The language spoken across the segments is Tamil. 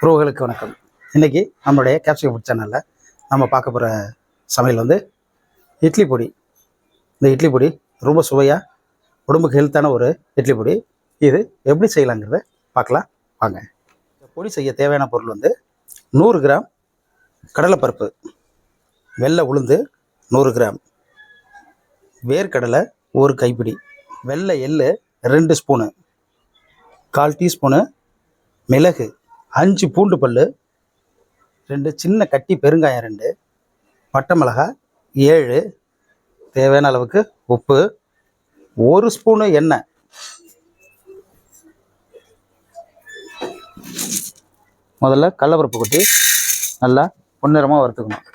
உறவுகளுக்கு வணக்கம். இன்றைக்கி நம்மளுடைய கேப்சிகம் ஃபுட் சேனலில் நம்ம பார்க்க போகிற சமையல் வந்து இட்லி பொடி. இந்த இட்லி பொடி ரொம்ப சுவையாக உடம்புக்கு ஹெல்த்தான ஒரு இட்லி பொடி. இது எப்படி செய்யலாங்கிறத பார்க்கலாம் வாங்க. இந்த பொடி செய்ய தேவையான பொருள் வந்து 100 கிராம் கடலைப்பருப்பு, வெள்ளை உளுந்து 100 கிராம், வேர்க்கடலை 1 கைப்பிடி, வெள்ளை எள்ளு 2 ஸ்பூனு, 1/4 டீஸ்பூனு மிளகு, 5 பூண்டு பல், 2 சின்ன கட்டி பெருங்காயம் 2, பட்டை மிளகாய் 7, தேவையான அளவுக்கு உப்பு, 1 ஸ்பூனு எண்ணெய். முதல்ல கடலைப்பருப்பு கொட்டி நல்லா பொன்னிறமாக வறுத்துக்கணும்.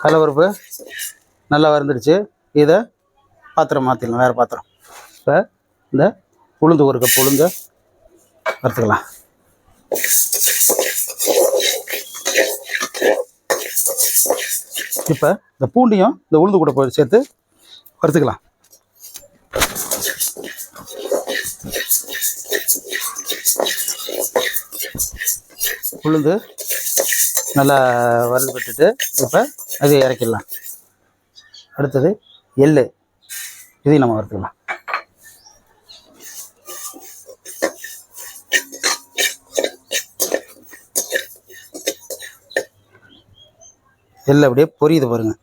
கடலைப்பருப்பு நல்லா வறுந்துடுச்சு. இதை பாத்திரம் மாற்றிடலாம், வேறு பாத்திரம். இப்போ இந்த உளுந்து 1 கப் உளுந்து வறுத்துக்கலாம். இப்போ இந்த பூண்டையும் இந்த உளுந்து கூட போய் சேர்த்து வறுத்துக்கலாம். உளுந்து நல்லா வறுத்து விட்டுட்டு இப்போ அது இறக்கிடலாம். அடுத்தது எள்ளு, இதையும் நம்ம வறுத்துக்கலாம். எள்ளு அப்படியே பொரியுது பாருங்க.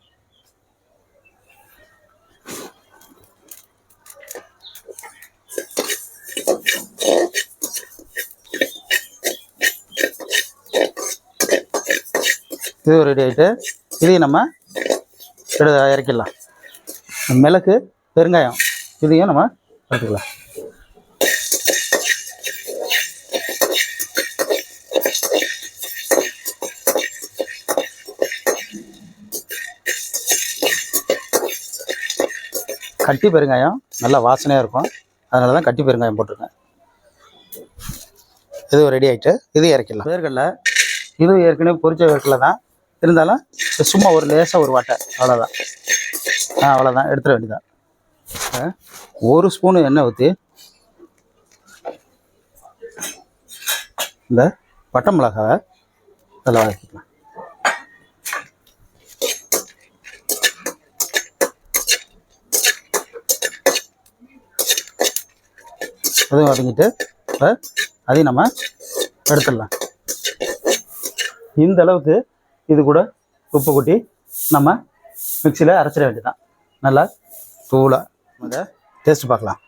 இது ரெடி ஆகிட்டு இதையும் நம்ம இறக்கிடலாம். மிளகு, பெருங்காயம் இதையும் நம்ம எடுத்துக்கலாம். கட்டி பெருங்காயம் நல்லா வாசனையாக இருக்கும், அதனால தான் கட்டி பெருங்காயம் போட்டிருக்கேன். இது ரெடி ஆகிட்டு இதையும் இறக்கிடலாம். வேர்க்கடலை இதுவும் ஏற்கனவே பொரிச்ச வேர்க்கடலை தான், இருந்தாலும் சும்மா ஒரு லேசாக ஒரு வாட்டை, அவ்வளோதான். அவ்வளோதான், எடுத்துட வேண்டியதான். 1 ஸ்பூனு எண்ணெய் ஊற்றி இந்த பட்டை மிளகாவை அதில் வதக்கிக்கலாம். அதுவும் வதங்கிட்டு இப்போ அதையும் நம்ம எடுத்துடலாம். இந்த அளவுக்கு இது கூட உப்பு கொட்டி நம்ம மிக்சியில் அரைச்சிட வேண்டியதான். நல்லா தூளாக அதை டேஸ்ட் பார்க்கலாம்.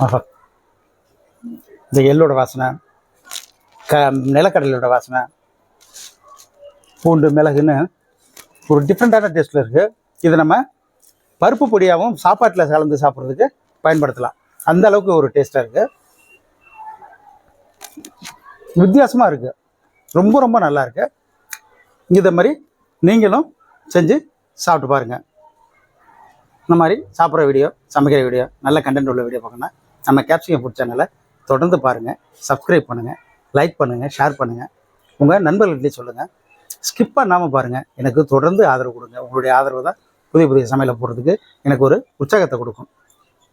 ஆஹா, இந்த எள்ளோட வாசனை, நிலக்கடலையோட வாசனை, பூண்டு மிளகுன்னு ஒரு டிஃப்ரெண்ட்டான டேஸ்ட்டில் இருக்குது. இதை நம்ம பருப்பு பொடியாகவும் சாப்பாட்டில் கலந்து சாப்பிட்றதுக்கு பயன்படுத்தலாம். அந்த அளவுக்கு ஒரு டேஸ்ட்டாக இருக்குது, வித்தியாசமாக இருக்குது, ரொம்ப ரொம்ப நல்லா இருக்குது. இதை மாதிரி நீங்களும் செஞ்சு சாப்பிட்டு பாருங்கள். இந்த மாதிரி சாப்பிட்ற வீடியோ, சமைக்கிற வீடியோ, நல்ல கண்டென்ட் உள்ள வீடியோ பார்க்கணுன்னா நம்ம கேப்சிகம் ஃபுட் சேனலை தொடர்ந்து பாருங்கள். சப்ஸ்கிரைப் பண்ணுங்கள், லைக் பண்ணுங்கள், ஷேர் பண்ணுங்கள், உங்கள் நண்பர்கள்கிட்டே சொல்லுங்கள். ஸ்கிப் பண்ணாமல் பாருங்கள். எனக்கு தொடர்ந்து ஆதரவு கொடுங்க. உங்களுடைய ஆதரவு தான் புதிய புதிய சமையலை போடுறதுக்கு எனக்கு ஒரு உற்சாகத்தை கொடுக்கும்.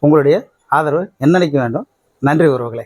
உங்களுடைய ஆதரவு என்னன்னைக்கு வேண்டும். நன்றி உறவுகளே.